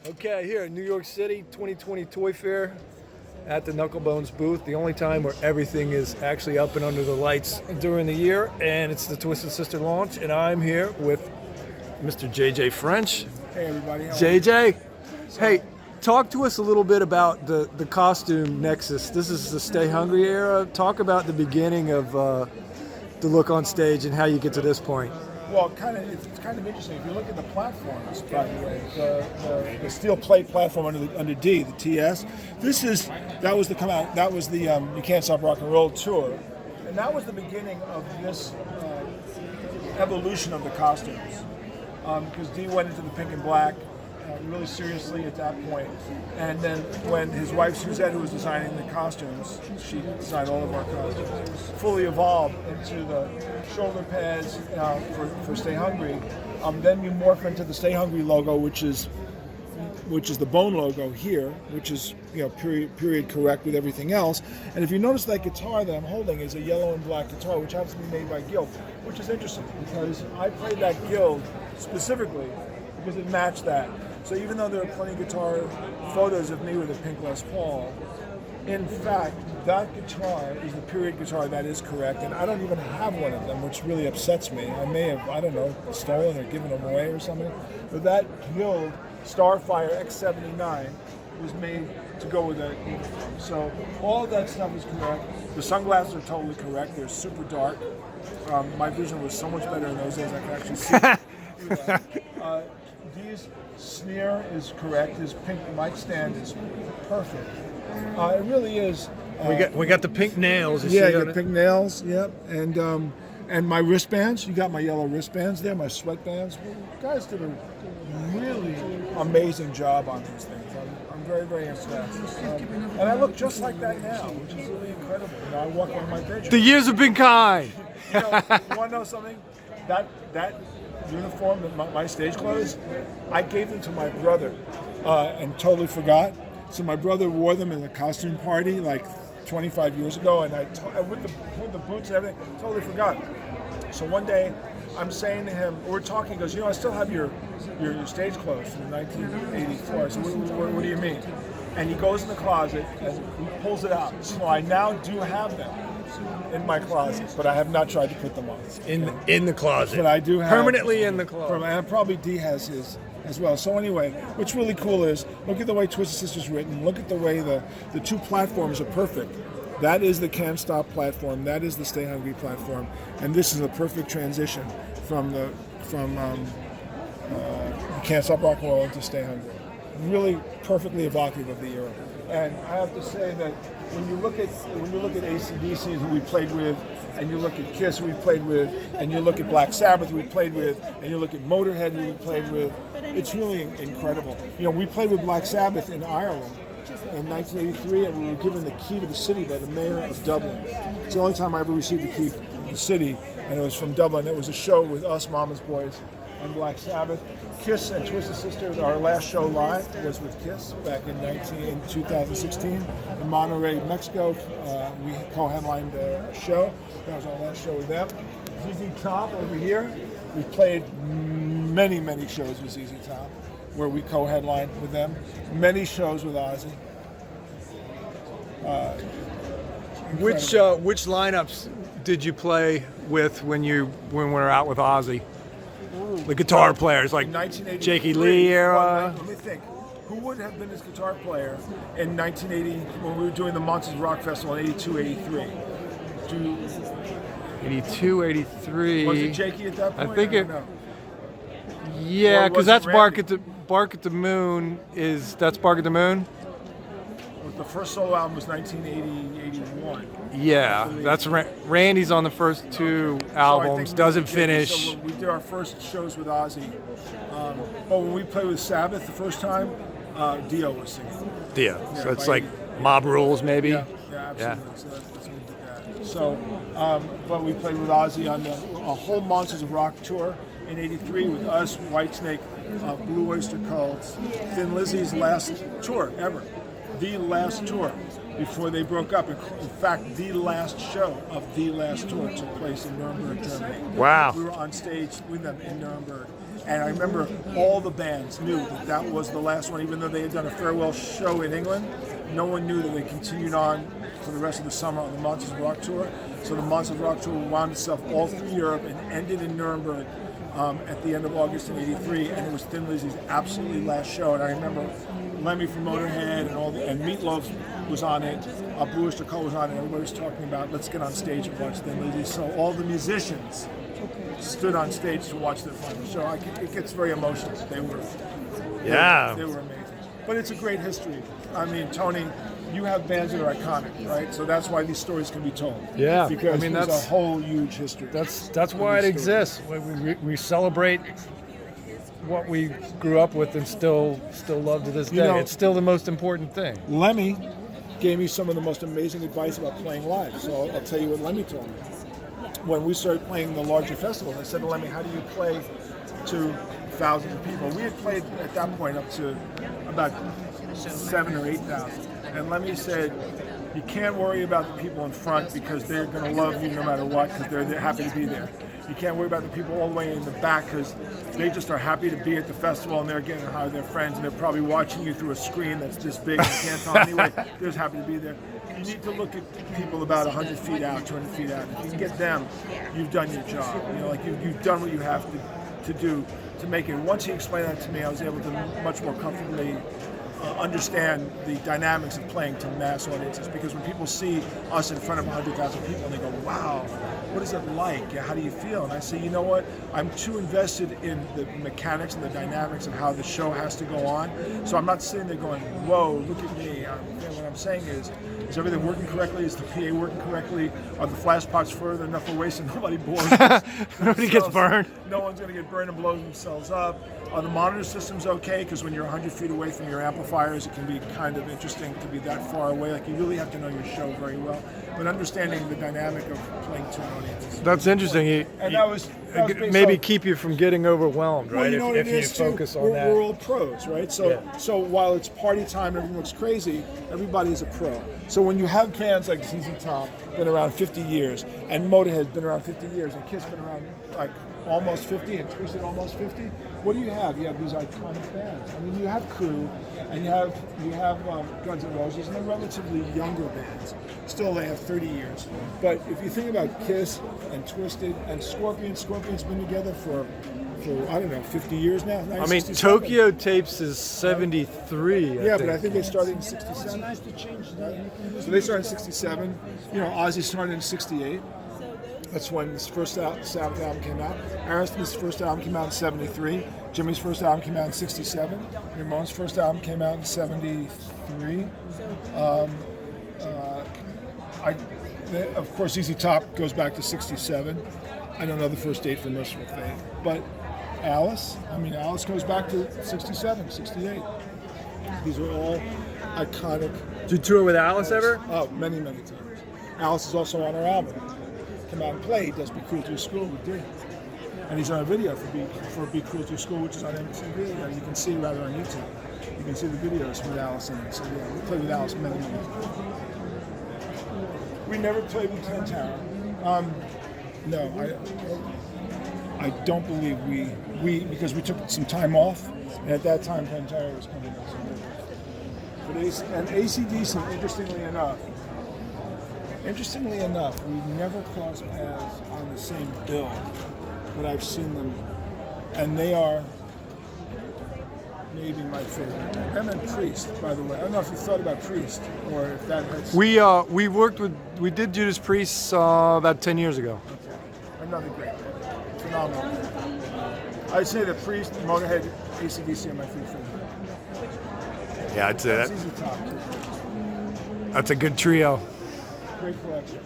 Okay, here in New York City, 2020 Toy Fair at the KnuckleBonz booth. The only time where everything is actually up and under the lights during the year, and it's the Twisted Sister launch. And I'm here with Mr. JJ French. Hey everybody. JJ, hey, talk to us a little bit about the costume nexus. This is the Stay Hungry era. Talk about the beginning of the look on stage and how you get to this point. Well, it's kind of interesting. If you look at the platforms, by the way, the steel plate platform under D, the TS. That was the You Can't Stop Rock and Roll tour, and that was the beginning of this evolution of the costumes. Because D went into the pink and black really seriously at that point, and then when his wife Suzette, who was designing the costumes, she designed all of our costumes, fully evolved into the shoulder pads for Stay Hungry. Then you morph into the Stay Hungry logo, which is the bone logo here, which is period correct with everything else. And if you notice, that guitar that I'm holding is a yellow and black guitar, which happens to be made by Guild, which is interesting because I played that Guild specifically because it matched that. So even though there are plenty of guitar photos of me with a pink Les Paul, in fact, that guitar is the period guitar that is correct, and I don't even have one of them, which really upsets me. I may have, stolen or given them away or something. But that Guild Starfire X79 was made to go with that uniform. So all of that stuff is correct. The sunglasses are totally correct. They're super dark. My vision was so much better in those days. I could actually see. D's sneer is correct. His pink mic stand is perfect. It really is. We got the pink nails. You got pink nails. Yep, and my wristbands. You got my yellow wristbands there. My sweatbands. Well, you guys did a really amazing job on these things. I'm very, very impressed. And I look just like that now, which is really incredible. I walk around my bedroom. The years have been kind. You want to know something? That uniform, my stage clothes, I gave them to my brother and totally forgot. So my brother wore them in a costume party like 25 years ago, and with the boots and everything, totally forgot. So one day, I'm saying to him, we're talking, he goes, I still have your stage clothes from 1984. So what do you mean? And he goes in the closet and he pulls it out. So I now do have them in my closet, but I have not tried to put them on. In the closet. But I do have permanently in the closet. And probably D has his as well. So anyway, what's really cool is look at the way Twisted Sister's written. Look at the way the two platforms are perfect. That is the Can't Stop platform. That is the Stay Hungry platform, and this is a perfect transition from You Can't Stop Rock and Roll to Stay Hungry. Really perfectly evocative of the era. And I have to say that when you look at AC/DC, who we played with, and you look at Kiss, who we played with, and you look at Black Sabbath, who we played with, and you look at Motrhead, who we played with, it's really incredible. We played with Black Sabbath in Ireland in 1983, and we were given the key to the city by the mayor of Dublin. It's the only time I ever received the key to the city, and it was from Dublin. It was a show with us, Mama's Boys, and Black Sabbath. Kiss and Twisted Sister, our last show live was with Kiss back in 2016 in Monterrey, Mexico. We co-headlined a show. That was our last show with them. ZZ Top over here. We played many, many shows with ZZ Top where we co-headlined with them. Many shows with Ozzy. Which lineups did you play with when we were out with Ozzy? The guitar players, like Jakey Lee era. Well, let me think. Who would have been his guitar player in 1980 when we were doing the Monsters Rock Festival in 82, 83? 82, 83. Was it Jakey at that point? I think it. Yeah, because that's Bark at the Moon. That's Bark at the Moon. The first solo album was 1980, 81. Yeah, that's Randy's on the first two albums. Doesn't finish. So we did our first shows with Ozzy. But when we played with Sabbath the first time, Dio was singing. Dio. So it's like Mob Rules, maybe. Yeah, absolutely. Yeah. So that's when we did that. So, but we played with Ozzy on a whole Monsters of Rock tour in '83 with us, Whitesnake, Blue Oyster Cult, Thin Lizzy's last tour ever. The last tour before they broke up. In fact, the last show of the last tour took place in Nuremberg, Germany. Wow. We were on stage with them in Nuremberg. And I remember all the bands knew that that was the last one, even though they had done a farewell show in England. No one knew that they continued on for the rest of the summer on the Monsters of Rock tour. So the Monsters of Rock tour wound itself all through Europe and ended in Nuremberg at the end of August in '83, and it was Thin Lizzy's absolutely last show. And I remember Lemmy from Motorhead and Meatloaf was on it, Blue Oyster Cult was on it, and everybody was talking about, let's get on stage and watch Thin Lizzy. So all the musicians stood on stage to watch their final show. It gets very emotional. They were amazing. But it's a great history. I mean, Tony, you have bands that are iconic, right? So that's why these stories can be told. Yeah, because I mean, there's that's a whole huge history. That's why it exists. We celebrate what we grew up with and still love to this day. It's still the most important thing. Lemmy gave me some of the most amazing advice about playing live. So I'll tell you what Lemmy told me. When we started playing the larger festivals, I said to Lemmy, how do you play to thousands of people? We had played at that point up to about 7,000 or 8,000. And Lemmy said, you can't worry about the people in front because they're going to love you no matter what, because they're happy to be there. You can't worry about the people all the way in the back because they just are happy to be at the festival and they're getting to hire their friends and they're probably watching you through a screen that's this big and you can't tell anyway. They're just happy to be there. You need to look at people about 100 feet out, 200 feet out. If you can get them, you've done your job. You've done what you have to do to make it. Once he explained that to me, I was able to much more comfortably understand the dynamics of playing to mass audiences, because when people see us in front of 100,000 people and they go, wow, what is it like? How do you feel? And I say, you know what? I'm too invested in the mechanics and the dynamics of how the show has to go on. So I'm not sitting there going, whoa, look at me. What I'm saying is everything working correctly? Is the PA working correctly? Are the flash pots further enough away so nobody blows Nobody gets burned. No one's going to get burned and blow themselves up. Are the monitor systems okay? Because when you're 100 feet away from your amplifiers, it can be kind of interesting to be that far away. Like, you really have to know your show very well. But understanding the dynamic of playing to an audience. That's interesting. That was maybe keep you from getting overwhelmed, right? Well, you know what if it is you focus too? on that. We're all pros, right? So while it's party time and everything looks crazy, everybody is a pro. So when you have bands like ZZ Top, been around 50 years, and Motorhead's been around 50 years, and Kiss been around like almost 50, and Twisted almost 50, what do you have? You have these iconic bands. I mean, you have Crew, and you have Guns N' Roses, and they're relatively younger bands. Still, they have 30 years. But if you think about Kiss and Twisted and Scorpion's been together for I don't know, 50 years now. I mean, Tokyo Tapes is 73. Yeah, but I think they started in 67. So they started in 67. Ozzy started in 68. That's when his first Sabbath album came out. Aerosmith's first album came out in 73. Jimmy's first album came out in 67. Ramon's first album came out in 73. Of course, ZZ Top goes back to 67. I don't know the first date for Merciful Fate. But Alice goes back to 67, 68. These are all iconic. Did you tour with Alice ever? Oh, many, many times. Alice is also on our album. Come out and play. He does Be Cruel to School with Dee. And he's on a video for Be Cruel to School, which is on MTV. You can see rather on YouTube. You can see the videos with Alice in it. So yeah, we played with Alice many, many times. We never played with Pantera. No, I don't believe we because we took some time off, and at that time Pantera was coming out. But AC/DC, interestingly enough, we never crossed paths on the same bill, but I've seen them, and they are maybe my favorite. Them and Priest, by the way. I don't know if you thought about Priest or if that has. We did Judas Priest about 10 years ago. Okay. Another great band. Phenomenal. I'd say that Priest, Motorhead, AC/DC are my three favorites. Yeah, I'd say That's easy top. that's a good trio. Great collection.